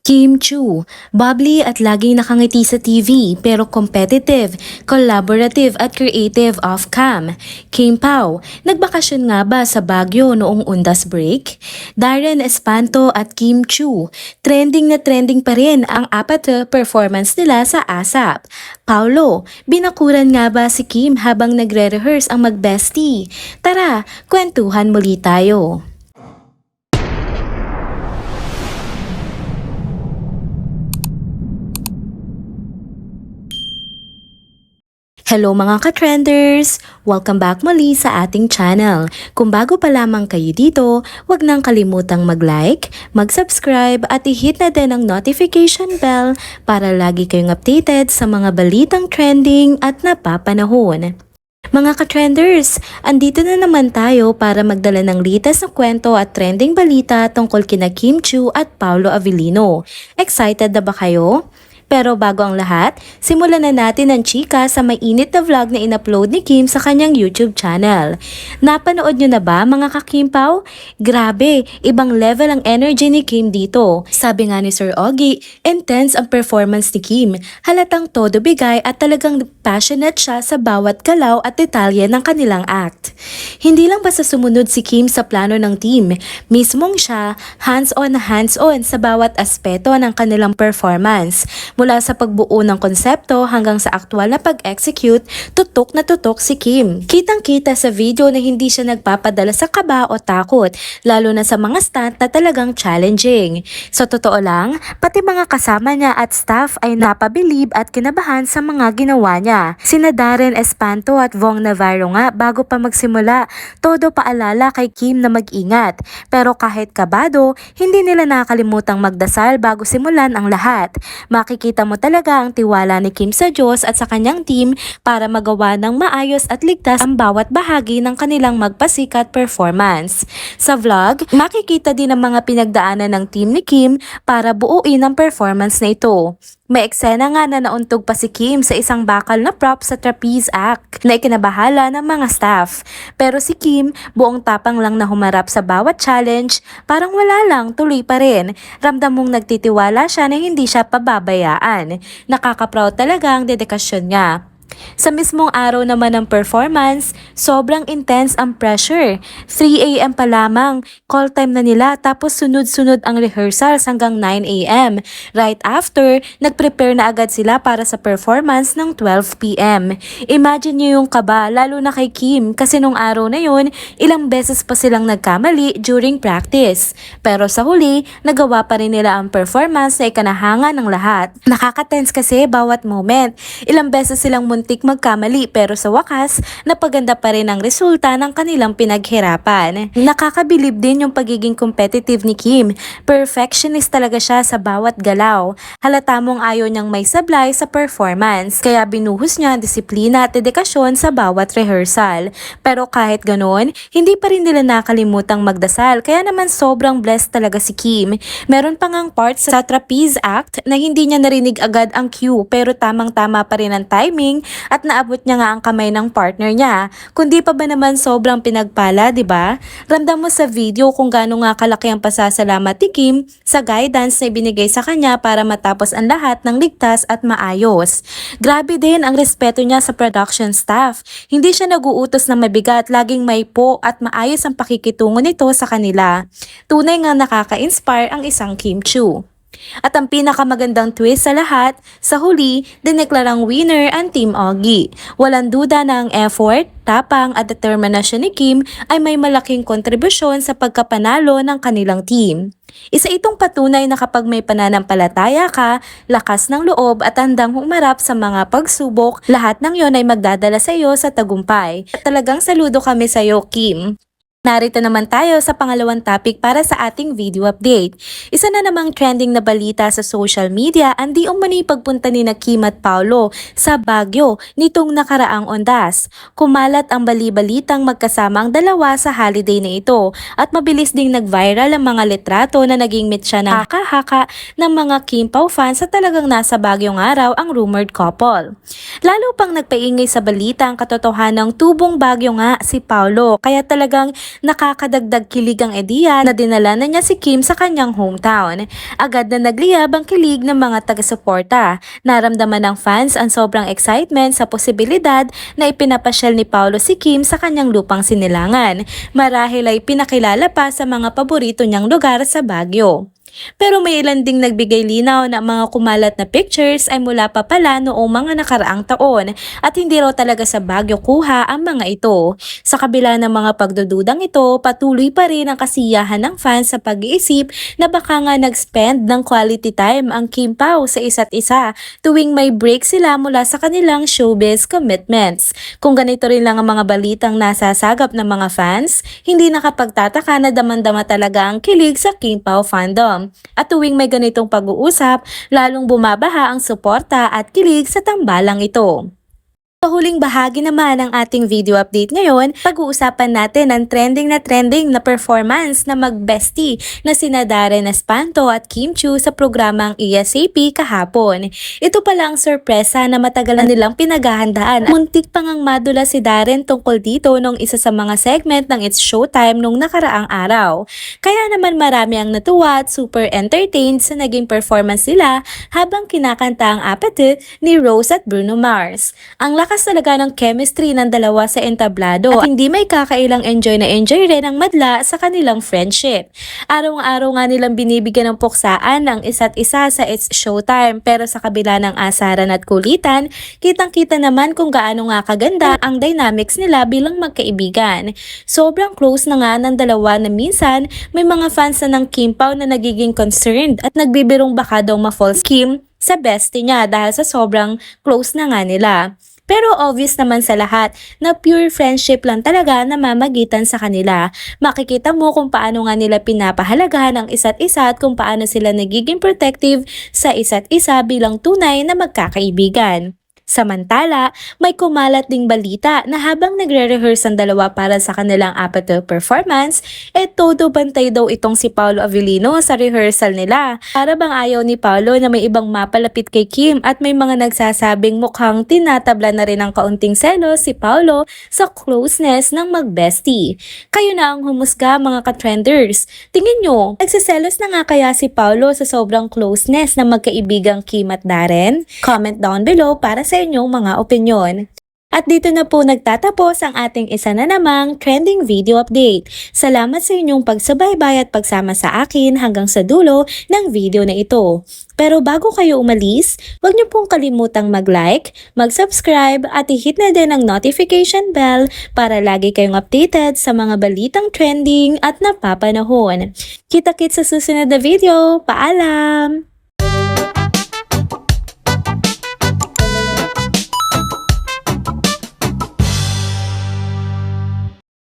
Kim Chu, bubbly at laging nakangiti sa TV pero competitive, collaborative at creative off-cam. Kim Pao, nagbakasyon nga ba sa Baguio noong undas break? Darren Espanto at Kim Chu, trending na trending pa rin ang apat na performance nila sa ASAP. Paulo, binakuran nga ba si Kim habang nagre-rehearse ang mag-bestie? Tara, kwentuhan muli tayo. Hello mga ka-trenders! Welcome back muli sa ating channel. Kung bago pa lamang kayo dito, huwag nang kalimutang mag-like, mag-subscribe at i-hit na din ang notification bell para lagi kayong updated sa mga balitang trending at napapanahon. Mga ka-trenders, andito na naman tayo para magdala ng latest na kwento at trending balita tungkol kina Kim Chu at Paolo Avellino. Excited na ba kayo? Pero bago ang lahat, simulan na natin ang chika sa may init na vlog na in-upload ni Kim sa kanyang YouTube channel. Napanood nyo na ba mga ka-Kimpaw? Grabe, ibang level ang energy ni Kim dito. Sabi nga ni Sir Ogie, intense ang performance ni Kim. Halatang todo bigay at talagang passionate siya sa bawat galaw at detalye ng kanilang act. Hindi lang basta sumunod si Kim sa plano ng team, mismong siya hands-on sa bawat aspeto ng kanilang performance. Mula sa pagbuo ng konsepto hanggang sa aktual na pag-execute, tutok na tutok si Kim. Kitang-kita sa video na hindi siya nagpapadala sa kaba o takot, lalo na sa mga stunt na talagang challenging. Sa totoo lang, pati mga kasama niya at staff ay napabilib at kinabahan sa mga ginawa niya. Sina Darren Espanto at Vong Navarro nga bago pa magsimula, todo paalala kay Kim na mag-ingat. Pero kahit kabado, hindi nila nakalimutang magdasal bago simulan ang lahat. Makikita mo talaga ang tiwala ni Kim sa Diyos at sa kanyang team para magawa ng maayos at ligtas ang bawat bahagi ng kanilang magpasikat performance. Sa vlog, makikita din ang mga pinagdaanan ng team ni Kim para buuin ang performance na ito. May eksena nga na nauntog pa si Kim sa isang bakal na prop sa trapeze act na ikinabahala ng mga staff. Pero si Kim, buong tapang lang na humarap sa bawat challenge, parang wala lang, tuloy pa rin. Ramdam mong nagtitiwala siya na hindi siya pababayaan. Nakaka-proud talaga ang dedikasyon niya. Sa mismong araw naman ng performance, sobrang intense ang pressure. 3 AM pa lamang, call time na nila tapos sunod-sunod ang rehearsals hanggang 9 AM. Right after, nag-prepare na agad sila para sa performance ng 12 PM. Imagine niyo yung kaba, lalo na kay Kim kasi nung araw na yun, ilang beses pa silang nagkamali during practice. Pero sa huli, nagawa pa rin nila ang performance na ikanahangan ng lahat. Nakaka-tense kasi bawat moment. Ilang beses silang muntik magkamali pero sa wakas, napaganda pa rin ang resulta ng kanilang pinaghirapan. Nakakabilib din yung pagiging competitive ni Kim. Perfectionist talaga siya sa bawat galaw. Halata mong ayaw niyang may sablay sa performance. Kaya binuhos niya ang disiplina at dedikasyon sa bawat rehearsal. Pero kahit ganon, hindi pa rin nila nakalimutang magdasal. Kaya naman sobrang blessed talaga si Kim. Meron pa ngang part sa trapeze act na hindi niya narinig agad ang cue pero tamang-tama pa rin ang timing at naabot niya nga ang kamay ng partner niya. Kundi pa ba naman sobrang pinagpala, di ba? Ramdam mo sa video kung gaano nga kalaki ang pasasalamat ni Kim sa guidance na ibinigay sa kanya para matapos ang lahat ng ligtas at maayos. Grabe din ang respeto niya sa production staff. Hindi siya naguutos na mabigat, laging may po at maayos ang pakikitungo nito sa kanila. Tunay nga nakaka-inspire ang isang Kim Chu. At ang pinakamagandang twist sa lahat, sa huli, dineklarang winner ang Team Ogie. Walang duda na ang effort, tapang at determinasyon ni Kim ay may malaking kontribusyon sa pagkapanalo ng kanilang team. Isa itong patunay na kapag may pananampalataya ka, lakas ng loob at handang humarap sa mga pagsubok, lahat ng yon ay magdadala sa iyo sa tagumpay. At talagang saludo kami sa iyo, Kim. Narito naman tayo sa pangalawang topic para sa ating video update. Isa na namang trending na balita sa social media ang di umano'y pagpunta ni na Kim at Paolo sa Baguio nitong nakaraang ondas. Kumalat ang bali-balitang magkasama ang dalawa sa holiday na ito at mabilis ding nag-viral ang mga litrato na naging meet siya ng haka-haka ng mga Kimpaw fans sa talagang nasa Baguio araw ang rumored couple. Lalo pang nagpaingay sa balita ang katotohanang tubong Baguio nga si Paolo kaya talagang nakakadagdag kilig ang ideya na dinala na niya si Kim sa kanyang hometown. Agad na nagliyab ang kilig ng mga taga-suporta. Naramdaman ng fans ang sobrang excitement sa posibilidad na ipinapasyal ni Paolo si Kim sa kanyang lupang sinilangan. Marahil ay pinakilala pa sa mga paborito niyang lugar sa Baguio. Pero may ilan ding nagbigay linaw na mga kumalat na pictures ay mula pa pala noong mga nakaraang taon at hindi raw talaga sa Baguio kuha ang mga ito. Sa kabila ng mga pagdududang ito, patuloy pa rin ang kasiyahan ng fans sa pag-iisip na baka nga nag-spend ng quality time ang Kim Pao sa isa't isa tuwing may break sila mula sa kanilang showbiz commitments. Kung ganito rin lang ang mga balitang nasasagap ng mga fans, hindi nakapagtataka na damang-dama talaga ang kilig sa Kim Pao fandom. At tuwing may ganitong pag-uusap, lalong bumabaha ang suporta at kilig sa tambalang ito. Sa huling bahagi naman ng ating video update ngayon, pag-uusapan natin ang trending na performance na mag-bestie na sina Darren Espanto at Kim Chiu sa programang ESAP kahapon. Ito pala ang sorpresa na matagal na nilang pinaghahandaan. Muntik pang ang madula si Darren tungkol dito nung isa sa mga segment ng It's Showtime nung nakaraang araw. Kaya naman marami ang natuwa at super entertained sa naging performance nila habang kinakanta ang Apathy ni Rose at Bruno Mars. Ang lakas talaga ng chemistry ng dalawa sa entablado at hindi may kakailang enjoy rin ang madla sa kanilang friendship. Araw-araw nga nilang binibigyan ng puksaan ang isa't isa sa It's Showtime pero sa kabila ng asaran at kulitan, kitang-kita naman kung gaano nga kaganda ang dynamics nila bilang magkaibigan. Sobrang close na nga ng dalawa na minsan may mga fans na ng Kim Pao na nagiging concerned at nagbibirong baka daw ma-false Kim sa bestie niya dahil sa sobrang close na nga nila. Pero obvious naman sa lahat na pure friendship lang talaga na mamagitan sa kanila. Makikita mo kung paano nga nila pinapahalagahan ang isa't isa at kung paano sila nagiging protective sa isa't isa bilang tunay na magkakaibigan. Samantala, may kumalat ding balita na habang nagre-rehearse ang dalawa para sa kanilang Apathy performance, todo bantay daw itong si Paolo Avellino sa rehearsal nila. Para bang ayaw ni Paolo na may ibang mapalapit kay Kim at may mga nagsasabing mukhang tinatabla na rin ng kaunting selos si Paolo sa closeness ng mag-bestie. Kayo na ang humusga mga ka-trenders. Tingin nyo, nagsiselos na nga kaya si Paolo sa sobrang closeness ng magkaibigang Kim at Darren? Comment down below para sa inyong mga opinyon. At dito na po nagtatapos ang ating isa na namang trending video update. Salamat sa inyong pagsubaybay at pagsama sa akin hanggang sa dulo ng video na ito. Pero bago kayo umalis, huwag niyo pong kalimutang mag-like, mag-subscribe at i-hit na din ang notification bell para lagi kayong updated sa mga balitang trending at napapanahon. Kita-kits sa susunod na video. Paalam!